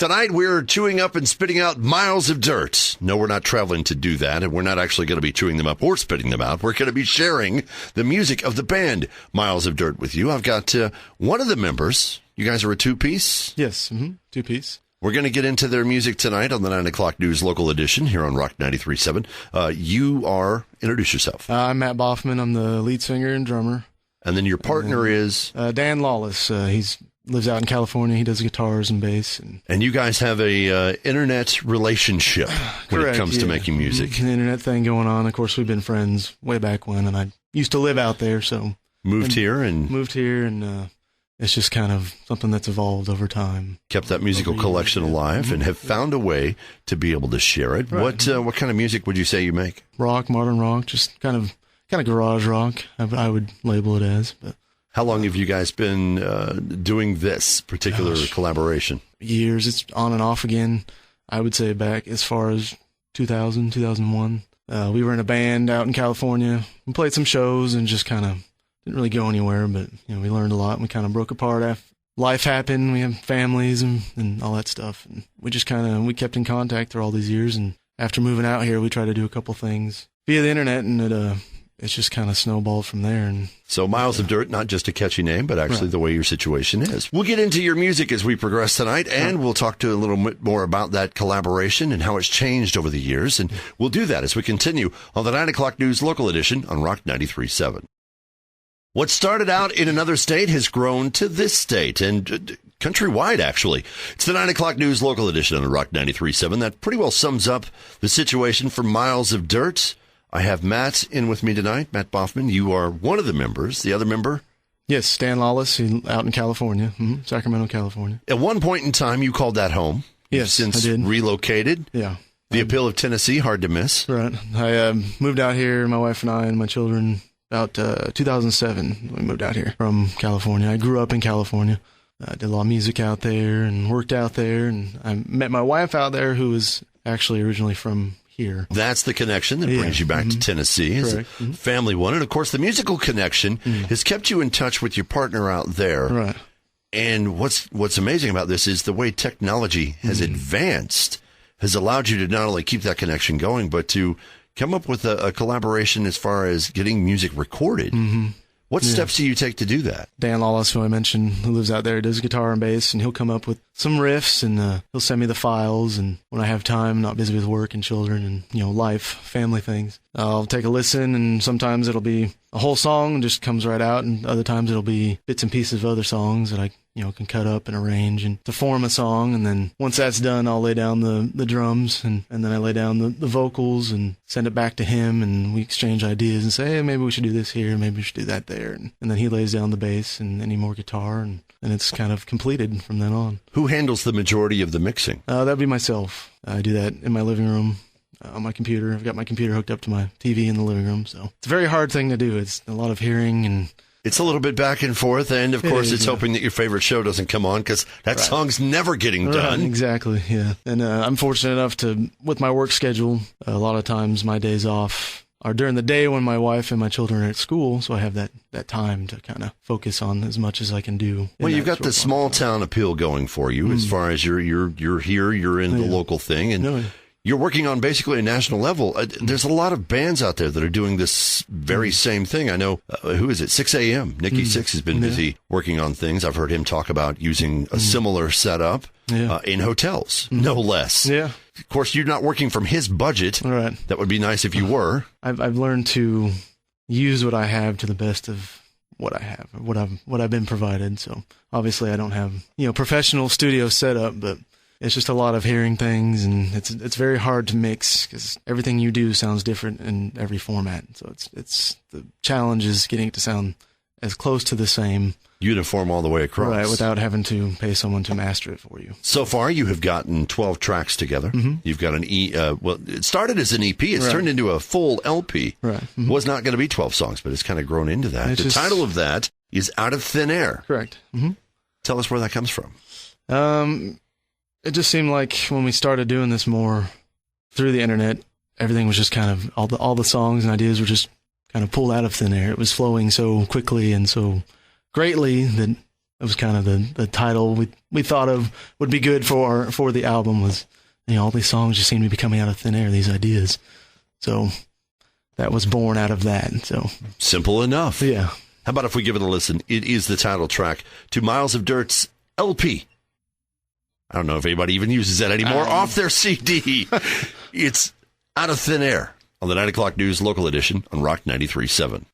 Tonight, we're chewing up and spitting out miles of dirt. No, we're not traveling to do that, and we're not actually going to be chewing them up or spitting them out. We're going to be sharing the music of the band Miles of Dirt with you. I've got one of the members. You guys are a two-piece? Yes, two-piece. We're going to get into their music tonight on the 9 o'clock news local edition here on Rock 93.7. Introduce yourself. I'm Matt Boffman. I'm the lead singer and drummer. And then your partner is? Dan Lawless. He's lives out in California. He does guitars and bass. And you guys have a internet relationship when it comes to making music. An internet thing going on. Of course, we've been friends way back when, and I used to live out there, so moved here, and it's just kind of something that's evolved over time. Kept that musical collection alive, and have found a way to be able to share it. Right. What kind of music would you say you make? Rock, modern rock, just kind of garage rock. I would label it as, but. How long have you guys been doing this particular collaboration? Years. It's on and off again. I would say back as far as 2000, 2001. We were in a band out in California. We played some shows and just kind of didn't really go anywhere, but we learned a lot. And we kind of broke apart. Life happened. We have families and all that stuff. And we just we kept in contact through all these years. And after moving out here, we tried to do a couple things via the internet, and it's just kind of snowballed from there. And so Miles of Dirt, not just a catchy name, but actually the way your situation is. We'll get into your music as we progress tonight, and we'll talk to a little bit more about that collaboration and how it's changed over the years. And we'll do that as we continue on the 9 o'clock news local edition on Rock 93.7. What started out in another state has grown to this state, and countrywide, actually. It's the 9 o'clock news local edition on Rock 93.7. That pretty well sums up the situation for Miles of Dirt. I have Matt in with me tonight. Matt Boffman, you are one of the members. The other member? Yes, Dan Lawless, out in California, Sacramento, California. At one point in time, you called that home. Yes, You've since I did. Relocated. Yeah. The appeal of Tennessee, hard to miss. Right. I moved out here, my wife and I and my children, about 2007. We moved out here from California. I grew up in California. I did a lot of music out there and worked out there. And I met my wife out there, who was actually originally from here. That's the connection that brings you back to Tennessee. It's a family one. And, of course, the musical connection has kept you in touch with your partner out there. Right. And what's amazing about this is the way technology has advanced has allowed you to not only keep that connection going, but to come up with a collaboration as far as getting music recorded. What steps do you take to do that? Dan Lawless, who I mentioned, who lives out there, does guitar and bass, and he'll come up with some riffs, and he'll send me the files, and when I have time, not busy with work and children and, life, family things, I'll take a listen, and sometimes it'll be a whole song and just comes right out, and other times it'll be bits and pieces of other songs that I can cut up and arrange and to form a song. And then once that's done, I'll lay down the drums, and then I lay down the vocals and send it back to him, and we exchange ideas and say, hey, maybe we should do this here, maybe we should do that there. And then he lays down the bass and any more guitar, and it's kind of completed from then on. Who handles the majority of the mixing? That'd be myself. I do that in my living room. On my computer. I've got my computer hooked up to my TV in the living room, so it's a very hard thing to do. It's a lot of hearing, and it's a little bit back and forth, and of course it's hoping that your favorite show doesn't come on, because that song's never getting done. Exactly, yeah. And I'm fortunate enough to, with my work schedule, a lot of times my days off are during the day when my wife and my children are at school, so I have that time to kind of focus on as much as I can do. Well, you've got the small town appeal going for you as far as you're here, you're in the local thing, and you're working on basically a national level. There's a lot of bands out there that are doing this very same thing. I know, who is it? 6 a.m. Nikki Sixx has been busy working on things. I've heard him talk about using a similar setup in hotels, no less. Yeah. Of course, you're not working from his budget. Right. That would be nice if you were. I've learned to use what I have to the best of what I have, what I've been provided. So obviously I don't have, professional studio setup, but it's just a lot of hearing things, and it's very hard to mix because everything you do sounds different in every format. So it's the challenge is getting it to sound as close to the same, uniform all the way across, right? Without having to pay someone to master it for you. So far, you have gotten 12 tracks together. You've got an it started as an EP. It's turned into a full LP. Right. Was not going to be 12 songs, but it's kind of grown into that. The title of that is Out of Thin Air. Correct. Tell us where that comes from. It just seemed like when we started doing this more through the internet, everything was just kind of, all the songs and ideas were just kind of pulled out of thin air. It was flowing so quickly and so greatly that That was kind of the title we thought of would be good for the album. Was, all these songs just seem to be coming out of thin air, these ideas. So that was born out of that. So simple enough. Yeah. How about if we give it a listen? It is the title track to Miles of Dirt's LP. I don't know if anybody even uses that anymore. Off their CD. It's Out of Thin Air on the 9 o'clock news local edition on Rock 93.7.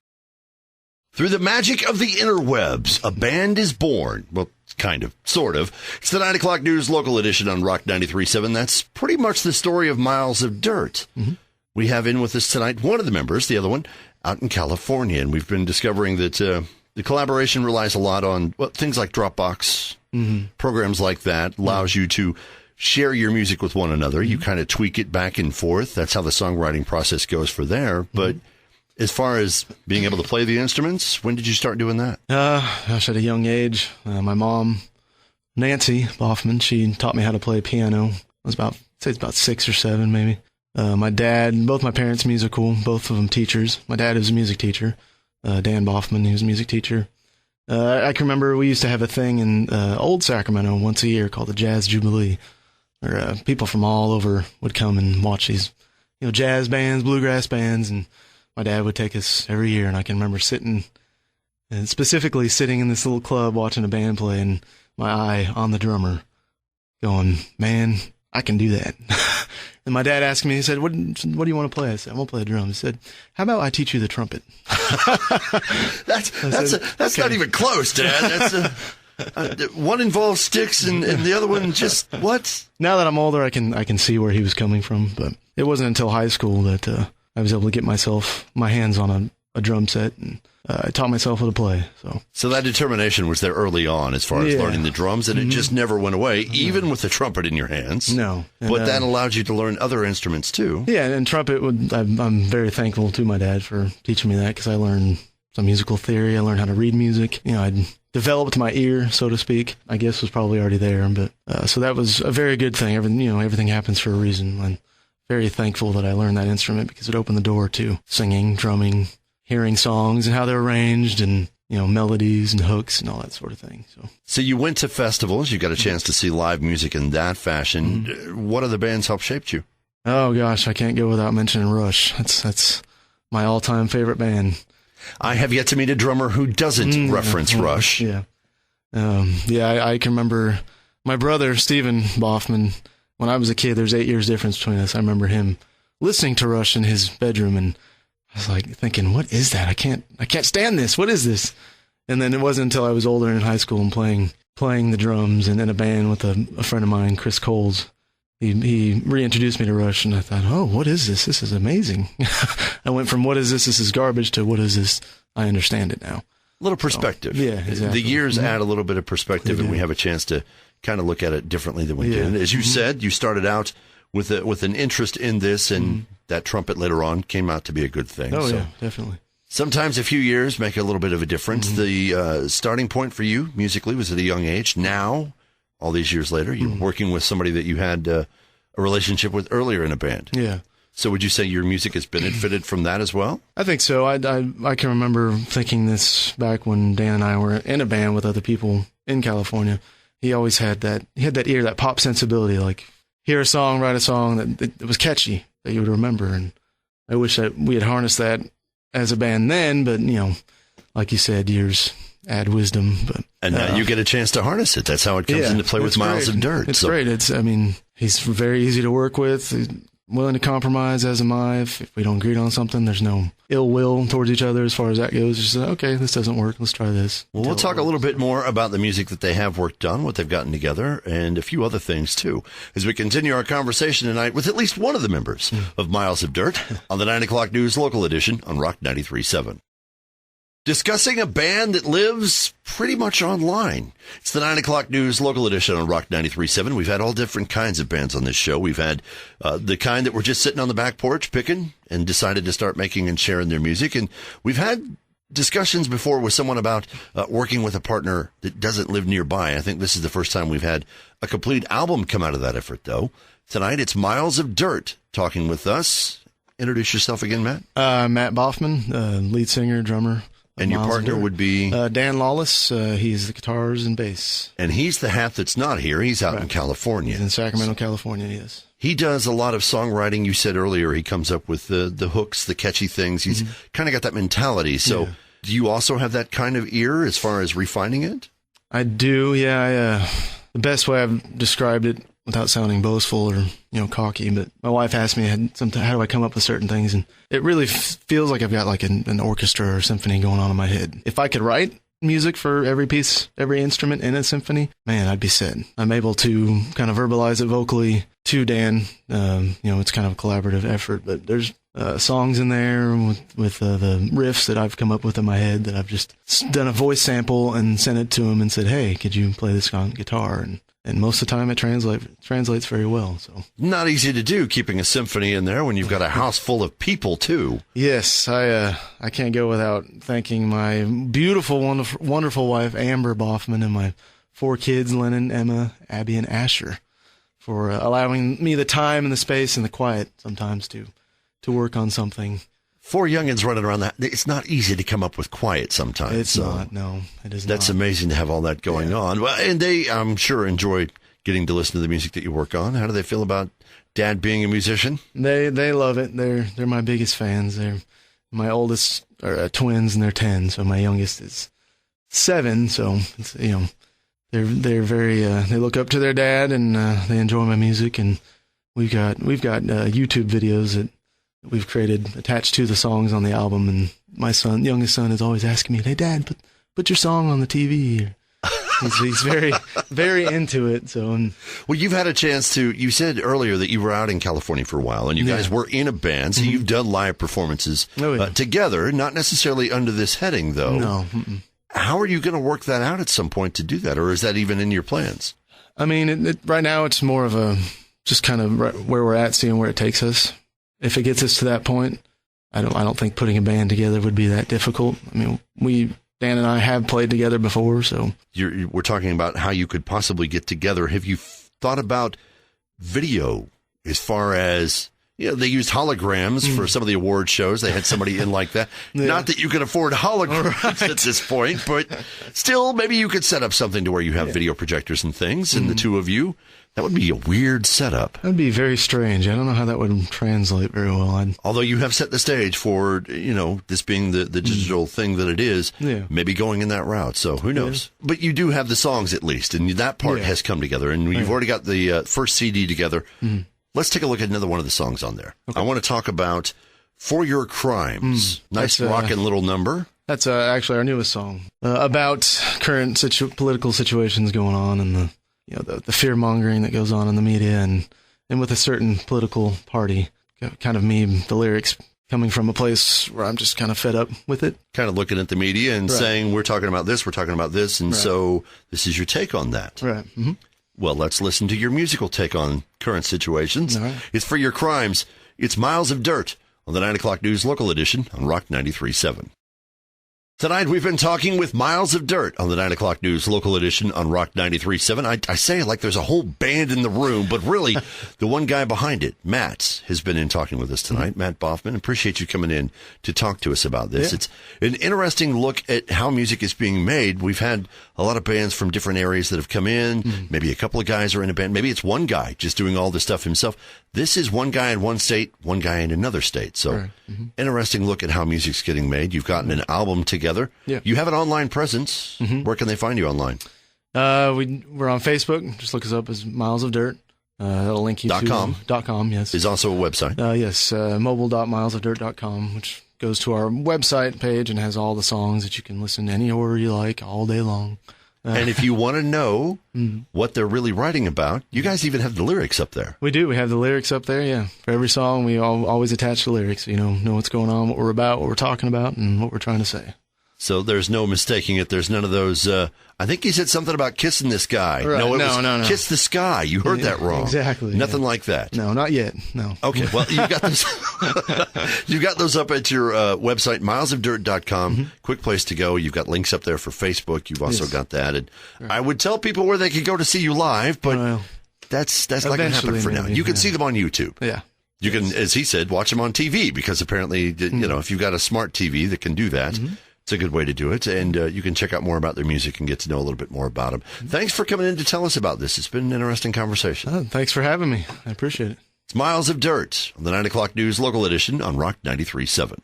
Through the magic of the interwebs, a band is born. Well, kind of, sort of. It's the 9 o'clock news local edition on Rock 93.7. That's pretty much the story of Miles of Dirt. Mm-hmm. We have in with us tonight one of the members, the other one out in California. And we've been discovering that the collaboration relies a lot on things like Dropbox, programs like that, allows you to share your music with one another. You kind of tweak it back and forth. That's how the songwriting process goes for there. But as far as being able to play the instruments, when did you start doing that? Gosh, at a young age. My mom, Nancy Boffman, she taught me how to play piano. I was about 6 or 7, maybe. My dad, both my parents musical, both of them teachers. My dad was a music teacher. Dan Boffman, he was a music teacher. I can remember we used to have a thing in Old Sacramento once a year called the Jazz Jubilee, where people from all over would come and watch these, jazz bands, bluegrass bands, and my dad would take us every year. And I can remember specifically sitting in this little club watching a band play, and my eye on the drummer, going, "Man, I can do that." And my dad asked me, he said, what do you want to play? I said, I want to play the drums. He said, how about I teach you the trumpet? That's not even close, Dad. That's one involves sticks and the other one just what? Now that I'm older, I can see where he was coming from, but it wasn't until high school that I was able to get my hands on a drum set, and I taught myself how to play. So that determination was there early on as far as learning the drums, and it just never went away, even with the trumpet in your hands. No. But that allowed you to learn other instruments, too. Yeah, and trumpet, I'm very thankful to my dad for teaching me that, because I learned some musical theory. I learned how to read music. I developed my ear, so to speak. I guess was probably already there, but so that was a very good thing. Everything happens for a reason. I'm very thankful that I learned that instrument, because it opened the door to singing, drumming, hearing songs and how they're arranged, and melodies and hooks and all that sort of thing. So you went to festivals. You got a chance to see live music in that fashion. What other bands helped shape you? Oh gosh, I can't go without mentioning Rush. That's my all-time favorite band. I have yet to meet a drummer who doesn't reference Rush. Yeah, I can remember my brother Stephen Boffman. When I was a kid, there's 8 years difference between us. I remember him listening to Rush in his bedroom, and I was like thinking, what is that? I can't stand this. What is this? And then it wasn't until I was older and in high school and playing the drums and in a band with a friend of mine, Chris Coles. He reintroduced me to Rush, and I thought, oh, what is this? This is amazing. I went from what is this? This is garbage to what is this? I understand it now. A little perspective. So, yeah, exactly. The years add a little bit of perspective, and we have a chance to kind of look at it differently than we did. And as you said, you started out with an interest in this, and that trumpet later on came out to be a good thing. Oh, yeah, definitely. Sometimes a few years make a little bit of a difference. The starting point for you musically was at a young age. Now, all these years later, you're working with somebody that you had a relationship with earlier in a band. Yeah. So would you say your music has benefited from that as well? I think so. I can remember thinking this back when Dan and I were in a band with other people in California. He always had that ear, that pop sensibility, like hear a song, write a song that was catchy, that you would remember. And I wish that we had harnessed that as a band then, but like you said, years add wisdom. And now you get a chance to harness it. That's how it comes into play with Miles of Dirt. It's great. He's very easy to work with. He's willing to compromise, as am I. If we don't agree on something, there's no ill will towards each other as far as that goes. Just okay, this doesn't work. Let's try this. Well, we'll talk a little bit more about the music that they have worked on, what they've gotten together, and a few other things, too, as we continue our conversation tonight with at least one of the members of Miles of Dirt on the 9 o'clock news local edition on Rock 93.7. Discussing a band that lives pretty much online. It's the 9 o'clock news local edition on Rock 93.7. We've had all different kinds of bands on this show. We've had the kind that were just sitting on the back porch picking and decided to start making and sharing their music. And we've had discussions before with someone about working with a partner that doesn't live nearby. I think this is the first time we've had a complete album come out of that effort, though. Tonight, it's Miles of Dirt talking with us. Introduce yourself again, Matt. Matt Boffman, lead singer, drummer And your partner would be? Dan Lawless. He's the guitars and bass. And he's the half that's not here. He's out in California. He's in Sacramento, California, yes. He does a lot of songwriting. You said earlier he comes up with the hooks, the catchy things. He's kind of got that mentality. So do you also have that kind of ear as far as refining it? I do, yeah. The best way I've described it, without sounding boastful or cocky, but my wife asked me how do I come up with certain things, and it really feels like I've got like an orchestra or symphony going on in my head. If I could write music for every piece, every instrument in a symphony, man, I'd be set. I'm able to kind of verbalize it vocally to Dan. It's kind of a collaborative effort, but there's songs in there with the riffs that I've come up with in my head that I've just done a voice sample and sent it to him and said, hey, could you play this on guitar? And most of the time it translates very well. So not easy to do, keeping a symphony in there when you've got a house full of people too. Yes, I can't go without thanking my beautiful, wonderful wife Amber Boffman and my 4 kids, Lennon, Emma, Abby, and Asher, for allowing me the time and the space and the quiet sometimes to work on something. 4 youngins running around that. It's not easy to come up with quiet sometimes. It's not. No, it is not. That's amazing to have all that going on. Well, and they, I'm sure, enjoy getting to listen to the music that you work on. How do they feel about Dad being a musician? They love it. They're my biggest fans. They're my oldest are twins, and they're 10. So my youngest is 7. So it's, they're very they look up to their dad, and they enjoy my music. And we've got YouTube videos that we've created attached to the songs on the album, and my youngest son is always asking me, hey Dad, put your song on the TV. He's very, very into it. So, well, you've had a chance to, you said earlier that you were out in California for a while and you guys were in a band. So you've done live performances together, not necessarily under this heading though. No. How are you going to work that out at some point to do that? Or is that even in your plans? I mean, right now it's more of a, just kind of where we're at, seeing where it takes us. If it gets us to that point, I don't think putting a band together would be that difficult. I mean, Dan and I have played together before, so. We're talking about how you could possibly get together. Have you thought about video as far as, they used holograms for some of the award shows. They had somebody in like that. Yeah. Not that you can afford holograms at this point, but still, maybe you could set up something to where you have video projectors and things, and the two of you. That would be a weird setup. That would be very strange. I don't know how that would translate very well. Although you have set the stage for, this being the digital thing that it is, maybe going in that route. So who knows? Yeah. But you do have the songs at least, and that part has come together. And you've already got the first CD together. Let's take a look at another one of the songs on there. Okay. I want to talk about For Your Crimes. Nice rockin' little number. That's actually our newest song about current political situations going on and the fear-mongering that goes on in the media and with a certain political party. Kind of the lyrics coming from a place where I'm just kind of fed up with it. Kind of looking at the media and saying, we're talking about this, and so this is your take on that. Right. Mm-hmm. Well, let's listen to your musical take on current situations. Right. It's For Your Crimes. It's Miles of Dirt on the 9 o'clock news local edition on Rock 93.7. Tonight, we've been talking with Miles of Dirt on the 9 o'clock news local edition on Rock 93.7. I say it like there's a whole band in the room, but really, the one guy behind it, Matt, has been in talking with us tonight. Matt Boffman, appreciate you coming in to talk to us about this. Yeah. It's an interesting look at how music is being made. We've had a lot of bands from different areas that have come in. Maybe a couple of guys are in a band. Maybe it's one guy just doing all this stuff himself. This is one guy in one state, one guy in another state. So interesting look at how music's getting made. You've gotten an album together. Yeah. You have an online presence. Where can they find you online? We're on Facebook. Just look us up as Miles of Dirt. That'll link you .com. .com, yes. Is also a website. Yes, mobile.milesofdirt.com, which goes to our website page and has all the songs that you can listen to any order you like all day long. And if you want to know what they're really writing about, you guys even have the lyrics up there. We do. We have the lyrics up there, yeah. For every song, we always attach the lyrics. Know what's going on, what we're about, what we're talking about, and what we're trying to say. So there's no mistaking it. There's none of those, I think he said something about kissing this guy. Right. No, no. Kiss the sky. You heard that wrong. Exactly. Nothing like that. No, not yet. No. Okay. Well, you've got those, you've got those up at your website, milesofdirt.com. Quick place to go. You've got links up there for Facebook. You've also got that. And I would tell people where they could go to see you live, but that's not going to happen for now. You can see them on YouTube. Yeah. You can, as he said, watch them on TV because apparently, if you've got a smart TV that can do that, It's a good way to do it, and you can check out more about their music and get to know a little bit more about them. Thanks for coming in to tell us about this. It's been an interesting conversation. Thanks for having me. I appreciate it. It's Miles of Dirt on the 9 o'clock news local edition on Rock 93.7.